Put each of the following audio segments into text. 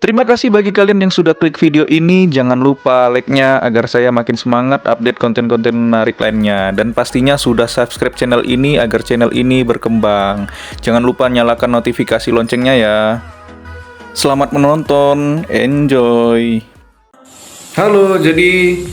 Terima kasih bagi kalian yang sudah klik video ini. Jangan lupa like-nya agar saya makin semangat update konten-konten menarik lainnya. Dan pastinya sudah subscribe channel ini agar channel ini berkembang. Jangan lupa nyalakan notifikasi loncengnya ya. Selamat menonton, enjoy. Halo, jadi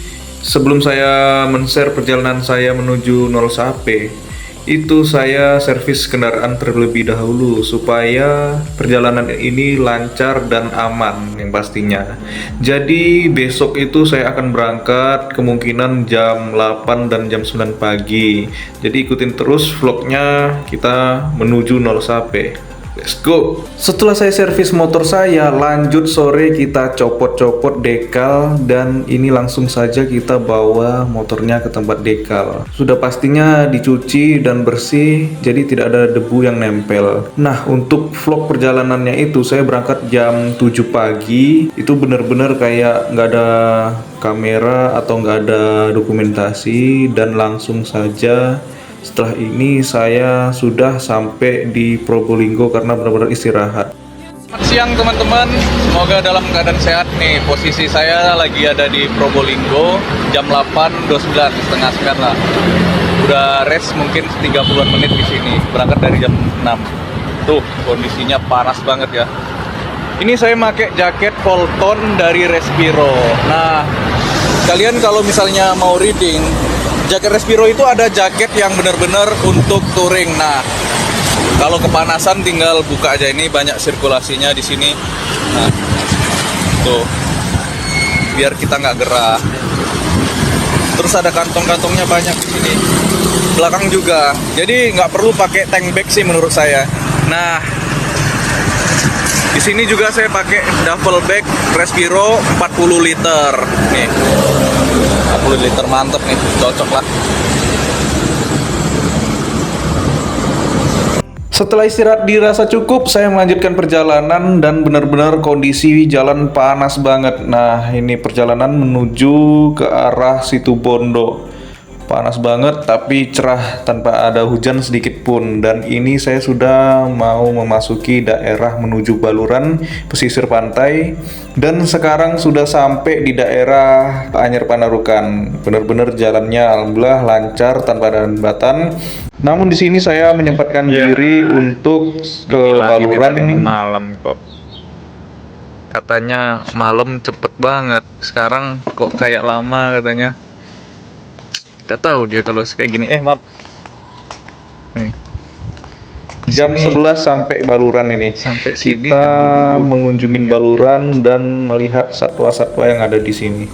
sebelum saya men-share perjalanan saya menuju 01 itu saya servis kendaraan terlebih dahulu supaya perjalanan ini lancar dan aman yang pastinya. Jadi besok itu saya akan berangkat kemungkinan jam 8 dan jam 9 pagi. Jadi ikutin terus vlognya, kita menuju 01. Let's go. Setelah saya servis motor saya, lanjut sore kita copot-copot dekal dan ini langsung saja kita bawa motornya ke tempat dekal. Sudah pastinya dicuci dan bersih, jadi tidak ada debu yang nempel. Nah, untuk vlog perjalanannya itu saya berangkat jam 7 pagi. Itu bener-bener kayak nggak ada kamera atau nggak ada dokumentasi dan langsung saja. Setelah ini saya sudah sampai di Probolinggo karena benar-benar istirahat. Selamat siang teman-teman, semoga dalam keadaan sehat nih. Posisi saya lagi ada di Probolinggo jam 8.29, setengah 9 lah. Udah rest mungkin 30-an menit di sini. Berangkat dari jam 6. Tuh, kondisinya panas banget ya. Ini saya pakai jaket Volton dari Respiro. Nah, kalian kalau misalnya mau reading, jaket Respiro itu ada jaket yang benar-benar untuk touring. Nah, kalau kepanasan tinggal buka aja, ini banyak sirkulasinya di sini. Nah, tuh, biar kita nggak gerah. Terus ada kantong-kantongnya banyak di sini. Belakang juga. Jadi nggak perlu pakai tank bag sih menurut saya. Nah, di sini juga saya pakai duffel bag Respiro 40 liter. Nih. 40 liter mantep nih, cocok lah. Setelah istirahat dirasa cukup, saya melanjutkan perjalanan dan benar-benar kondisi jalan panas banget. Nah, ini perjalanan menuju ke arah Situbondo. Panas banget tapi cerah tanpa ada hujan sedikit pun. Dan ini saya sudah mau memasuki daerah menuju Baluran, pesisir pantai. Dan sekarang sudah sampai di daerah Anyer Panarukan. Benar-benar jalannya alhamdulillah lancar tanpa ada hambatan. Namun di sini saya menyempatkan diri untuk ke Baluran ini. Malam kok. Katanya malam cepet banget. Sekarang kok kayak lama katanya. Tidak tahu dia kalau kayak gini. Maaf. Nih. Jam 11 sampai Baluran ini. Sampai sini Kita mengunjungi Baluran dan melihat satwa-satwa yang ada di sini.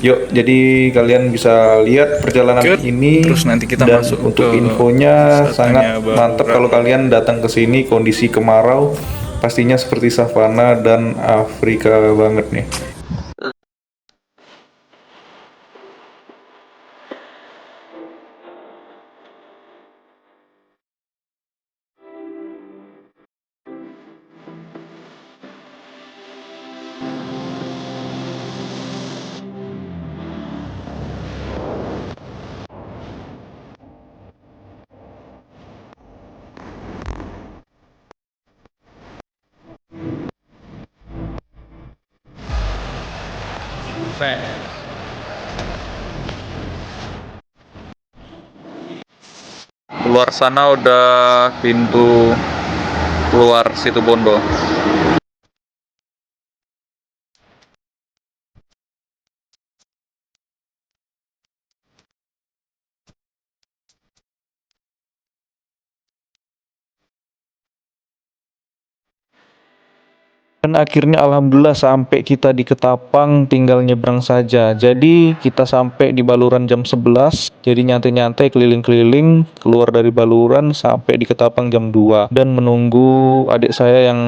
Yuk, jadi kalian bisa lihat perjalanan ini. Terus nanti kita dan masuk untuk ke infonya wisatanya sangat Baluran. mantap kalau kalian datang ke sini kondisi kemarau, pastinya seperti savana dan Afrika banget nih. Keluar sana udah pintu keluar Situbondo. Dan akhirnya alhamdulillah sampai kita di Ketapang, tinggal nyebrang saja. Jadi kita sampai di Baluran jam 11. Jadi nyantai-nyantai keliling-keliling, keluar dari Baluran sampai di Ketapang jam 2. Dan menunggu adik saya yang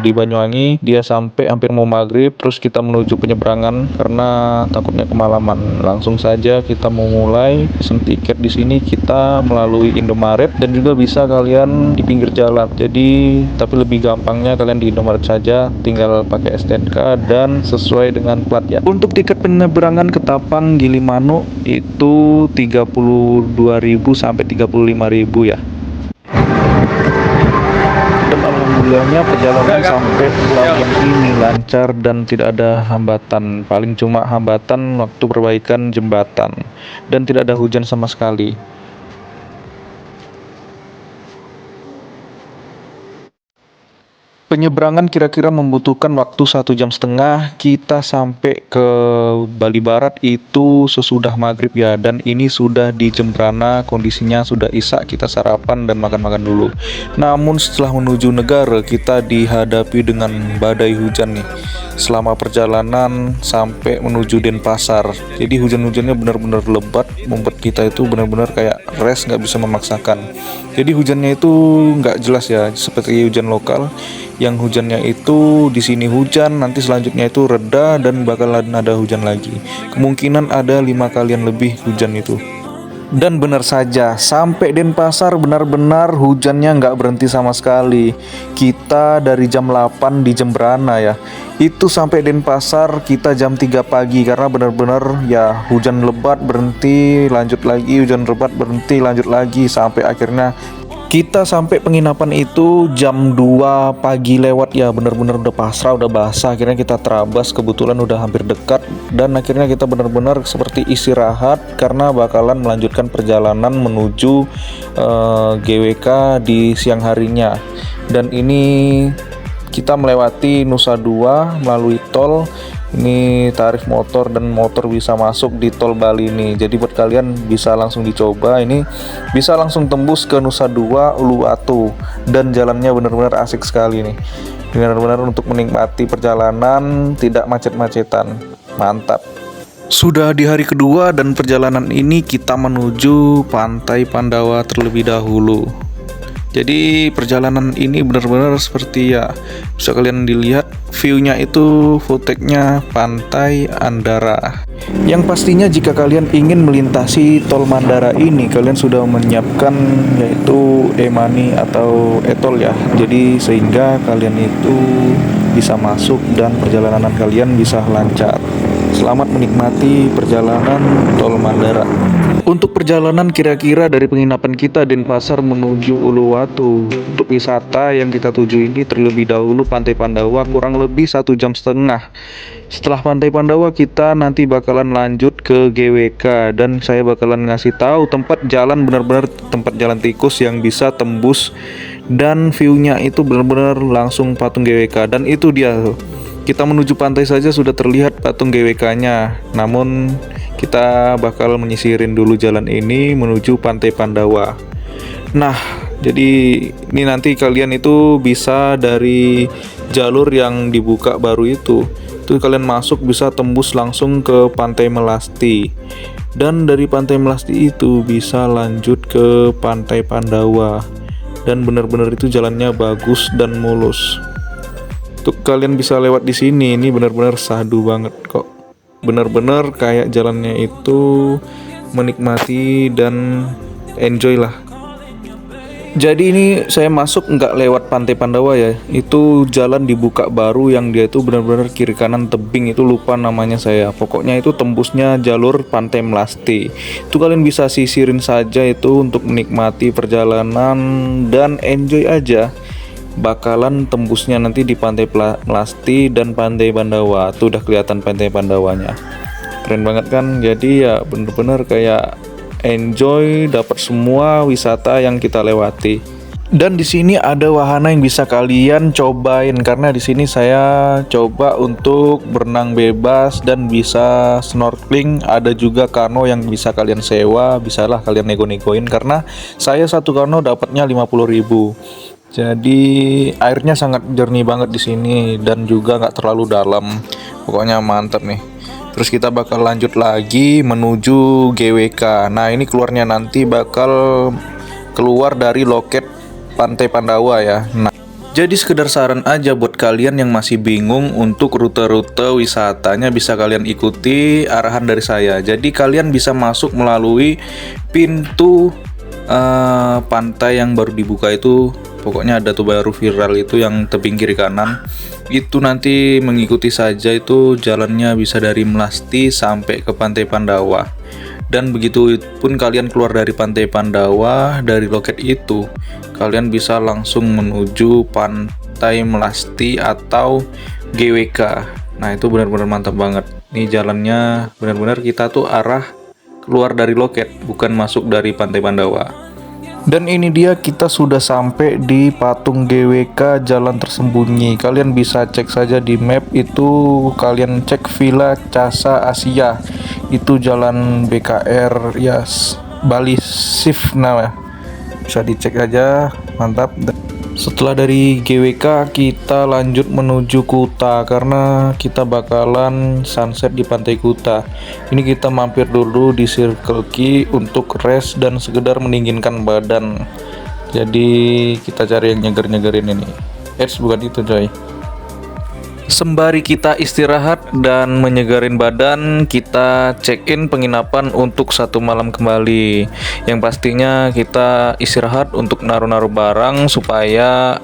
di Banyuwangi, dia sampai hampir mau maghrib. Terus kita menuju penyeberangan karena takutnya kemalaman. Langsung saja kita mau mulai pesen tiket di sini kita melalui Indomaret dan juga bisa kalian di pinggir jalan. Jadi tapi lebih gampangnya kalian di Indomaret saja, tinggal pakai STNK dan sesuai dengan plat ya. Untuk tiket penyeberangan Ketapang Gilimanuk itu 32.000 sampai 35.000 ya. Dan alhamdulillah Alhamdulillahnya perjalanan sampai pelabuhan ini lancar dan tidak ada hambatan. Paling cuma hambatan waktu perbaikan jembatan dan tidak ada hujan sama sekali. Penyeberangan kira-kira membutuhkan waktu 1,5 jam. Kita sampai ke Bali Barat itu sesudah maghrib ya. Dan ini sudah di Jembrana, kondisinya sudah isak, kita sarapan dan makan-makan dulu. Namun setelah menuju negara, kita dihadapi dengan badai hujan nih. Selama perjalanan sampai menuju Denpasar. Jadi hujan-hujannya benar-benar lebat, membuat kita itu benar-benar kayak rest, nggak bisa memaksakan. Jadi hujannya itu nggak jelas ya, seperti hujan lokal. Yang hujannya itu di sini hujan, nanti selanjutnya itu reda dan bakalan ada hujan lagi. Kemungkinan ada 5 kalian lebih hujan itu. Dan benar saja, sampai Denpasar benar-benar hujannya nggak berhenti sama sekali. Kita dari jam 8 di Jembrana ya, itu sampai Denpasar kita jam 3 pagi karena benar-benar ya hujan lebat berhenti, lanjut lagi, hujan lebat berhenti, lanjut lagi, sampai akhirnya kita sampai penginapan itu jam 2 pagi lewat ya, benar-benar udah pasrah, udah basah. Akhirnya kita terabas, kebetulan udah hampir dekat dan akhirnya kita benar-benar seperti istirahat karena bakalan melanjutkan perjalanan menuju GWK di siang harinya. Dan ini kita melewati Nusa Dua melalui tol. Ini tarif motor dan motor bisa masuk di tol Bali ini. Jadi buat kalian bisa langsung dicoba, ini bisa langsung tembus ke Nusa Dua, Uluwatu, dan jalannya benar-benar asik sekali nih. Benar-benar untuk menikmati perjalanan tidak macet-macetan. Mantap. Sudah di hari kedua dan perjalanan ini kita menuju Pantai Pandawa terlebih dahulu. Jadi perjalanan ini benar-benar seperti ya, bisa kalian dilihat view-nya itu footage-nya Pantai Andara. Yang pastinya jika kalian ingin melintasi tol Mandara ini, kalian sudah menyiapkan yaitu e-money atau e-tol ya. Jadi sehingga kalian itu bisa masuk dan perjalanan kalian bisa lancar. Selamat menikmati perjalanan tol Mandara. Untuk perjalanan kira-kira dari penginapan kita Denpasar menuju Uluwatu, untuk wisata yang kita tuju ini terlebih dahulu Pantai Pandawa kurang lebih 1,5 jam. Setelah Pantai Pandawa kita nanti bakalan lanjut ke GWK dan saya bakalan ngasih tahu tempat jalan, benar-benar tempat jalan tikus yang bisa tembus dan view-nya itu benar-benar langsung patung GWK. Dan itu dia, kita menuju pantai saja sudah terlihat patung GWK-nya. Namun kita bakal menyisirin dulu jalan ini menuju Pantai Pandawa. Nah, jadi ini nanti kalian itu bisa dari jalur yang dibuka baru itu kalian masuk bisa tembus langsung ke Pantai Melasti. Dan dari Pantai Melasti itu bisa lanjut ke Pantai Pandawa. Dan benar-benar itu jalannya bagus dan mulus. Untuk kalian bisa lewat di sini, ini benar-benar sahdu banget kok. Benar-benar kayak jalannya itu menikmati dan enjoy lah. Jadi ini saya masuk nggak lewat Pantai Pandawa ya, itu jalan dibuka baru yang dia itu benar-benar kiri kanan tebing, itu lupa namanya saya. Pokoknya itu tembusnya jalur Pantai Melasti. Itu kalian bisa sisirin saja itu untuk menikmati perjalanan dan enjoy aja. Bakalan tembusnya nanti di Pantai Melasti dan Pantai Pandawa. Tuh udah kelihatan Pantai Pandawanya. Keren banget kan? Jadi ya bener-bener kayak enjoy, dapat semua wisata yang kita lewati. Dan di sini ada wahana yang bisa kalian cobain karena di sini saya coba untuk berenang bebas dan bisa snorkeling. Ada juga kano yang bisa kalian sewa, bisalah kalian nego-negoin karena saya satu kano dapatnya 50.000. Jadi airnya sangat jernih banget di sini dan juga nggak terlalu dalam. Pokoknya mantap nih. Terus kita bakal lanjut lagi menuju GWK. Nah ini keluarnya nanti bakal keluar dari loket Pantai Pandawa ya. Nah, jadi sekedar saran aja buat kalian yang masih bingung untuk rute-rute wisatanya, bisa kalian ikuti arahan dari saya. Jadi kalian bisa masuk melalui pintu pantai yang baru dibuka itu. Pokoknya ada tuh baru viral itu yang tebing kiri kanan. Itu nanti mengikuti saja itu jalannya bisa dari Melasti sampai ke Pantai Pandawa. Dan begitu pun kalian keluar dari Pantai Pandawa dari loket itu, kalian bisa langsung menuju Pantai Melasti atau GWK. Nah itu benar-benar mantap banget. Ini jalannya benar-benar kita tuh arah keluar dari loket, bukan masuk dari Pantai Pandawa. Dan ini dia, kita sudah sampai di patung GWK Jalan Tersembunyi. Kalian bisa cek saja di map itu, kalian cek Villa Casa Asia. Itu jalan BKR ya, Bali Sifna. Bisa dicek aja, mantap. Setelah dari GWK kita lanjut menuju Kuta karena kita bakalan sunset di Pantai Kuta. Ini kita mampir dulu di Circle K untuk rest dan sekedar mendinginkan badan. Jadi kita cari yang nyeger-nyegerin ini. Bukan itu coy. Sembari kita istirahat dan menyegarin badan, kita check-in penginapan untuk 1 malam kembali. Yang pastinya kita istirahat untuk naruh-naruh barang supaya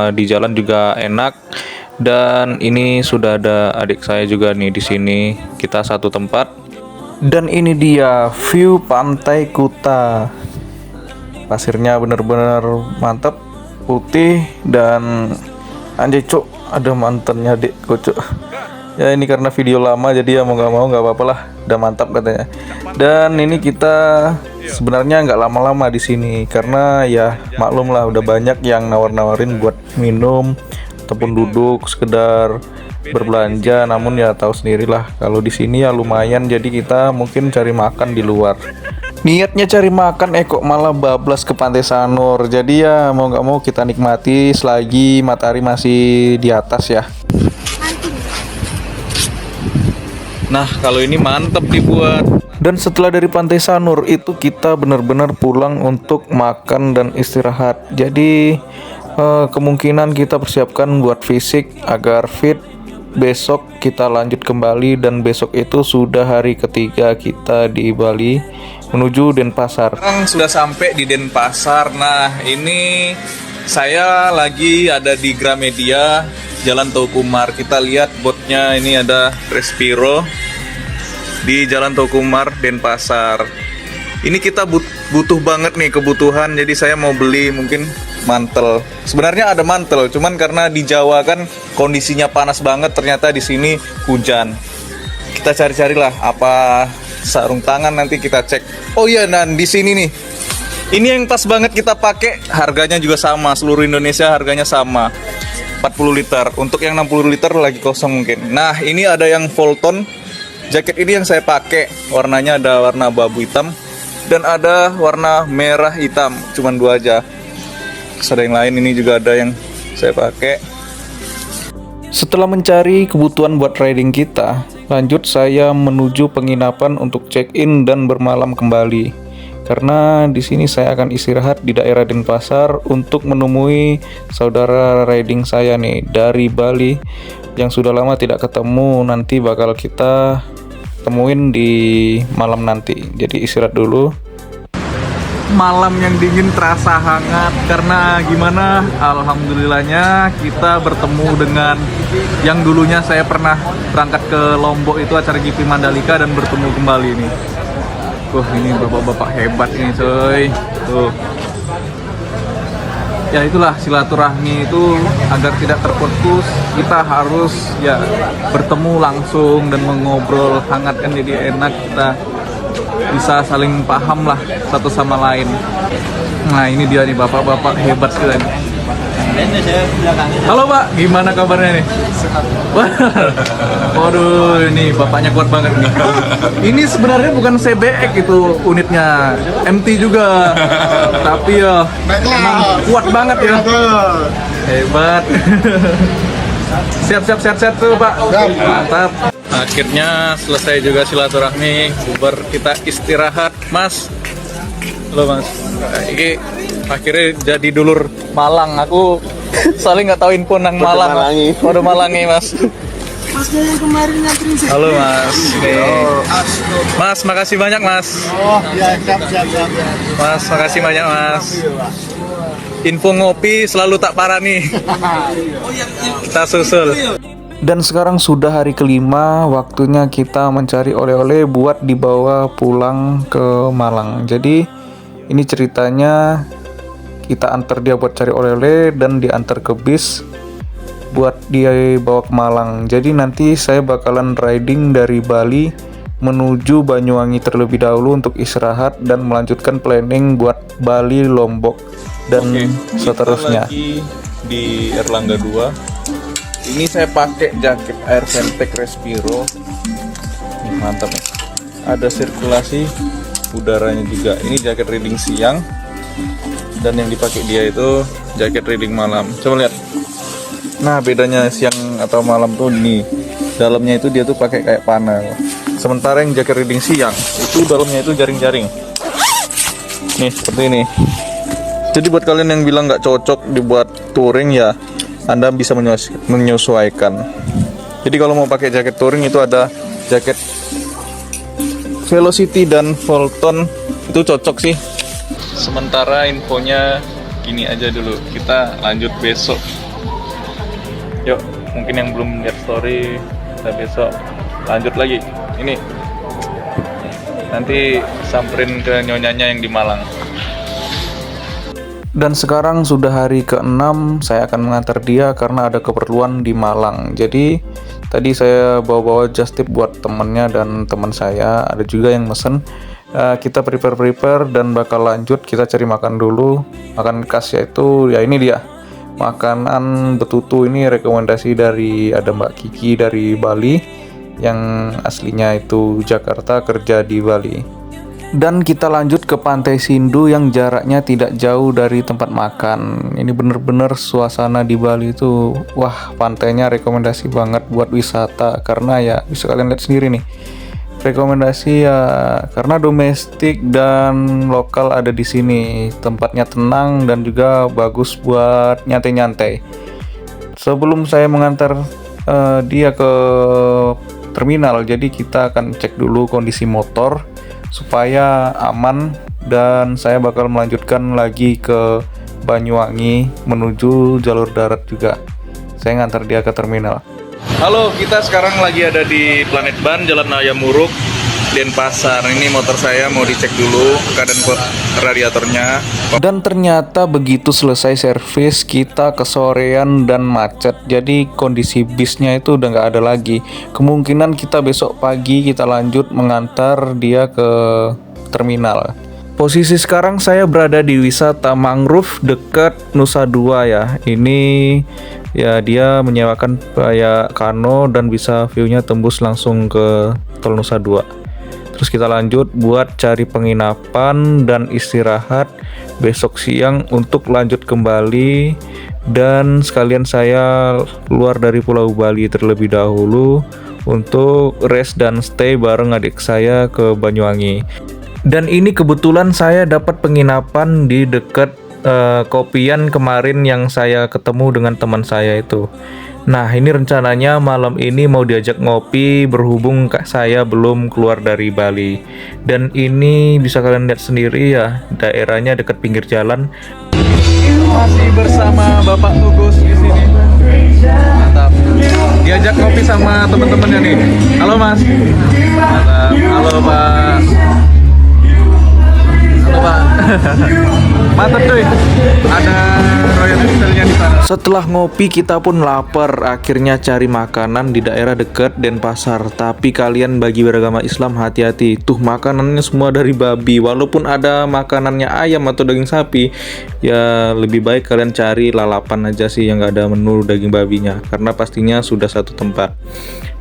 di jalan juga enak. Dan ini sudah ada adik saya juga nih di sini. Kita satu tempat. Dan ini dia view Pantai Kuta. Pasirnya bener-bener mantap, putih dan anjay cuk, ada mantannya adik kocok. Ya ini karena video lama jadi ya mau nggak apa-apa lah, udah mantap katanya. Dan ini kita sebenarnya nggak lama-lama di sini karena ya maklum lah udah banyak yang nawar-nawarin buat minum ataupun duduk sekedar berbelanja. Namun ya tahu sendirilah kalau di sini ya lumayan, jadi kita mungkin cari makan di luar. Niatnya cari makan kok malah bablas ke Pantai Sanur. Jadi ya mau nggak mau kita nikmati selagi matahari masih di atas ya. Nah kalau ini mantep dibuat. Dan setelah dari Pantai Sanur itu kita benar-benar pulang untuk makan dan istirahat. Jadi kemungkinan kita persiapkan buat fisik agar fit. Besok kita lanjut kembali dan besok itu sudah hari ketiga kita di Bali menuju Denpasar. Sekarang sudah sampai di Denpasar. Nah ini saya lagi ada di Gramedia Jalan Taukumar. Kita lihat botnya, ini ada Respiro di Jalan Taukumar Denpasar. Ini kita butuh banget nih kebutuhan, jadi saya mau beli mungkin mantel. Sebenarnya ada mantel, cuman karena di Jawa kan kondisinya panas banget, ternyata di sini hujan. Kita cari-carilah apa sarung tangan, nanti kita cek. Oh iya, dan di sini nih. Ini yang pas banget kita pakai, harganya juga sama, seluruh Indonesia harganya sama. 40 liter. Untuk yang 60 liter lagi kosong mungkin. Nah, ini ada yang Volton. Jaket ini yang saya pakai. Warnanya ada warna abu hitam dan ada warna merah hitam, cuman 2 aja. Terus ada yang lain, ini juga ada yang saya pakai. Setelah mencari kebutuhan buat riding kita, lanjut saya menuju penginapan untuk check-in dan bermalam kembali. Karena di sini saya akan istirahat di daerah Denpasar untuk menemui saudara riding saya nih dari Bali yang sudah lama tidak ketemu. Nanti bakal kita temuin di malam nanti. Jadi istirahat dulu. Malam yang dingin terasa hangat karena gimana, alhamdulillahnya kita bertemu dengan yang dulunya saya pernah berangkat ke Lombok, itu acara GP Mandalika, dan bertemu kembali nih. Ini bapak-bapak hebat ini coy. Tuh. Ya itulah silaturahmi itu, agar tidak terputus kita harus ya bertemu langsung dan mengobrol hangat, kan jadi enak, kita bisa saling paham lah satu sama lain. Nah ini dia nih bapak-bapak hebat sekali. Halo Pak, gimana kabarnya nih? Waduh, ini bapaknya kuat banget nih. Ini sebenarnya bukan CBX itu unitnya, MT juga. Tapi ya emang kuat banget ya. Hebat. Siap tuh Pak. Mantap. Akhirnya selesai juga silaturahmi, bubar kita istirahat, Mas. Halo Mas. Ini akhirnya jadi dulur Malang. Aku soalnya nggak tahu info nang Malang. Waduh Malangi Mas. Mas yang kemarin nganterin sih. Halo Mas. Mas, makasih banyak Mas. Oh ya, siap. Mas, makasih banyak Mas. Info ngopi selalu tak parah nih. Kita susul. Dan sekarang sudah hari kelima, waktunya kita mencari oleh-oleh buat dibawa pulang ke Malang. Jadi ini ceritanya, kita antar dia buat cari oleh-oleh dan diantar ke bis buat dia bawa ke Malang. Jadi nanti saya bakalan riding dari Bali menuju Banyuwangi terlebih dahulu untuk istirahat dan melanjutkan planning buat Bali, Lombok dan seterusnya. Kita lagi di Erlangga 2. Ini saya pakai jaket Air Fentech Respiro. Nih, mantap nih. Ada sirkulasi udaranya juga. Ini jaket reading siang dan yang dipakai dia itu jaket reading malam. Coba lihat. Nah, bedanya siang atau malam tuh nih. Dalamnya itu dia tuh pakai kayak panel. Sementara yang jaket reading siang itu dalamnya itu jaring-jaring. Nih, seperti ini. Jadi buat kalian yang bilang nggak cocok dibuat touring ya, Anda bisa menyesuaikan. Jadi kalau mau pakai jaket touring itu ada jaket Velocity dan Volton, itu cocok sih. Sementara infonya gini aja dulu, kita lanjut besok. Yuk, mungkin yang belum lihat story, kita besok lanjut lagi. Ini nanti samperin ke nyonyanya yang di Malang. Dan sekarang sudah hari ke-6, saya akan mengantar dia karena ada keperluan di Malang. Jadi tadi saya bawa-bawa just tip buat temennya dan teman saya, ada juga yang mesen. Kita prepare dan bakal lanjut, kita cari makan dulu. Makan khas yaitu ya ini dia, makanan betutu. Ini rekomendasi dari ada Mbak Kiki dari Bali yang aslinya itu Jakarta, kerja di Bali. Dan kita lanjut ke Pantai Sindu yang jaraknya tidak jauh dari tempat makan. Ini bener-bener suasana di Bali itu, wah, pantainya rekomendasi banget buat wisata karena ya bisa kalian lihat sendiri nih. Rekomendasi ya karena domestik dan lokal ada di sini. Tempatnya tenang dan juga bagus buat nyantai-nyantai. Sebelum saya mengantar dia ke terminal, jadi kita akan cek dulu kondisi motor supaya aman, dan saya bakal melanjutkan lagi ke Banyuwangi menuju jalur darat juga. Saya ngantar dia ke terminal. Halo, kita sekarang lagi ada di Planet Ban, Jalan Raya Muruk, Denpasar. Ini motor saya mau dicek dulu keadaan radiatornya. Dan ternyata begitu selesai servis kita kesorean dan macet. Jadi kondisi bisnya itu udah nggak ada lagi. Kemungkinan kita besok pagi kita lanjut mengantar dia ke terminal. Posisi sekarang saya berada di wisata mangrove dekat Nusa Dua ya. Ini ya dia menyewakan kayak kano dan bisa view-nya tembus langsung ke Tol Nusa Dua. Terus kita lanjut buat cari penginapan dan istirahat besok siang untuk lanjut kembali, dan sekalian saya keluar dari Pulau Bali terlebih dahulu untuk rest dan stay bareng adik saya ke Banyuwangi. Dan ini kebetulan saya dapat penginapan di dekat Kopian kemarin yang saya ketemu dengan teman saya itu. Nah, ini rencananya malam ini mau diajak ngopi berhubung saya belum keluar dari Bali. Dan ini bisa kalian lihat sendiri ya, daerahnya dekat pinggir jalan. Masih bersama Bapak Tugus di sini. Mantap. Diajak ngopi sama teman-temannya nih. Halo Mas. Mantap. Halo Pak. Halo Pak. Mantap cuy. Ada Royal Enfield-nya di sana. Setelah ngopi kita pun lapar, akhirnya cari makanan di daerah dekat Denpasar. Tapi kalian bagi beragama Islam hati-hati, tuh makanannya semua dari babi. Walaupun ada makanannya ayam atau daging sapi, ya lebih baik kalian cari lalapan aja sih yang nggak ada menu daging babinya, karena pastinya sudah satu tempat.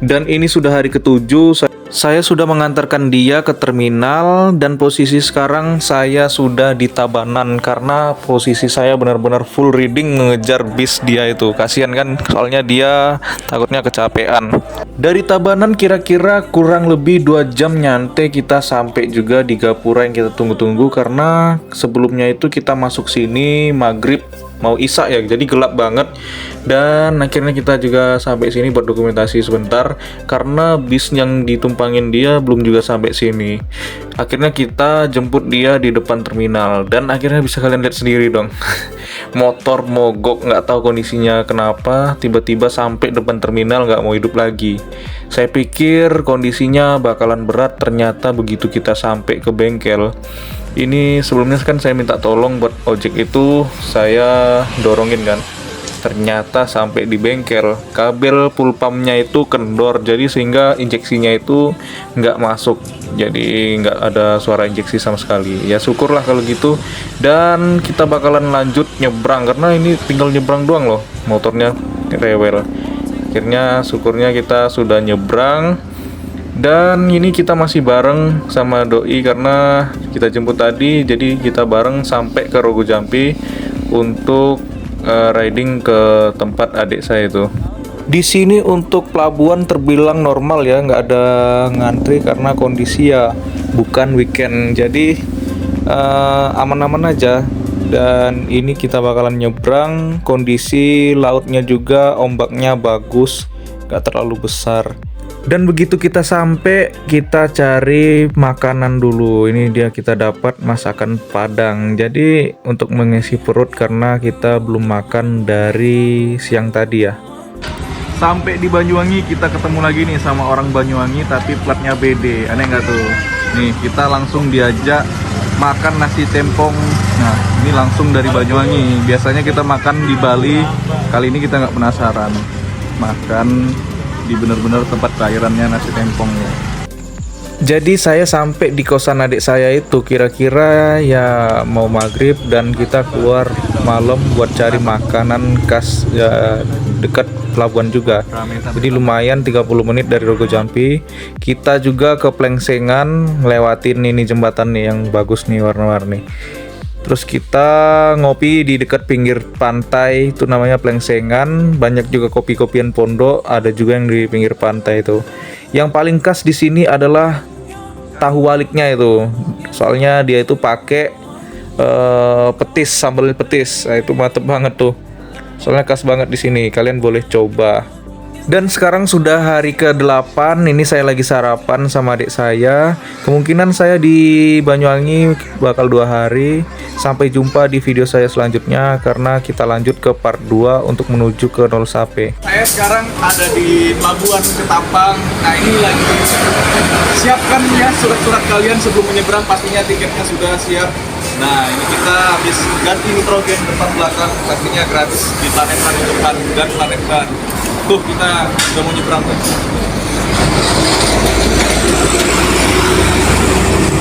Dan ini sudah hari ke-7, saya sudah mengantarkan dia ke terminal, dan posisi sekarang saya sudah di Tabanan karena posisi saya benar-benar full reading mengejar bis dia itu. Kasihan kan, soalnya dia takutnya kecapean. Dari Tabanan kira-kira kurang lebih 2 jam nyantai kita sampai juga di Gapura yang kita tunggu-tunggu, karena sebelumnya itu kita masuk sini maghrib mau isya ya, jadi gelap banget. Dan akhirnya kita juga sampai sini buat dokumentasi sebentar karena bis yang ditumpangin dia belum juga sampai sini. Akhirnya kita jemput dia di depan terminal, dan akhirnya bisa kalian lihat sendiri dong. Motor mogok, nggak tahu kondisinya kenapa tiba-tiba sampai depan terminal nggak mau hidup lagi. Saya pikir kondisinya bakalan berat, ternyata begitu kita sampai ke bengkel, ini sebelumnya kan saya minta tolong buat ojek itu saya dorongin kan. Ternyata sampai di bengkel kabel full pumpnya itu kendor, jadi sehingga injeksinya itu nggak masuk, jadi nggak ada suara injeksi sama sekali. Ya syukurlah kalau gitu, dan kita bakalan lanjut nyebrang karena ini tinggal nyebrang doang loh, motornya rewel. Akhirnya syukurnya kita sudah nyebrang, dan ini kita masih bareng sama doi karena kita jemput tadi, jadi kita bareng sampai ke Rogo Jampi untuk riding ke tempat adik saya itu. Di sini untuk pelabuhan terbilang normal ya, nggak ada ngantri karena kondisi ya bukan weekend, jadi aman-aman aja. Dan ini kita bakalan nyebrang, kondisi lautnya juga ombaknya bagus, nggak terlalu besar. Dan begitu kita sampai, kita cari makanan dulu. Ini dia, kita dapat masakan Padang. Jadi untuk mengisi perut karena kita belum makan dari siang tadi ya. Sampai di Banyuwangi kita ketemu lagi nih sama orang Banyuwangi tapi platnya BD. Aneh nggak tuh? Nih kita langsung diajak makan nasi tempong. Nah ini langsung dari Banyuwangi. Biasanya kita makan di Bali. Kali ini kita nggak penasaran. Makan di bener-bener tempat kelahirannya nasi tempong ya. Jadi saya sampai di kosan adik saya itu kira-kira ya mau maghrib, dan kita keluar malam buat cari makanan khas ya, dekat pelabuhan juga. Jadi lumayan 30 menit dari Rogo Jampi. Kita juga ke Plengsengan, lewatin ini jembatan nih yang bagus nih warna-warni. Terus kita ngopi di dekat pinggir pantai, itu namanya Plengsengan. Banyak juga kopi-kopian pondok, ada juga yang di pinggir pantai itu. Yang paling khas di sini adalah tahu waliknya itu. Soalnya dia itu pakai petis, sambal petis. Nah, itu mantep banget tuh. Soalnya khas banget di sini. Kalian boleh coba. Dan sekarang sudah hari ke-8, ini saya lagi sarapan sama adik saya. Kemungkinan saya di Banyuwangi bakal 2 hari. Sampai jumpa di video saya selanjutnya, karena kita lanjut ke part 2 untuk menuju ke Nol Sape. Saya sekarang ada di Pelabuhan Ketapang. Nah ini lagi siapkan ya surat-surat kalian sebelum menyeberang, pastinya tiketnya sudah siap. Nah ini kita habis ganti nitrogen depan belakang, pastinya gratis di Planet Ban depan dan Planet Ban. Tuh kita udah mau nyebrang tuh.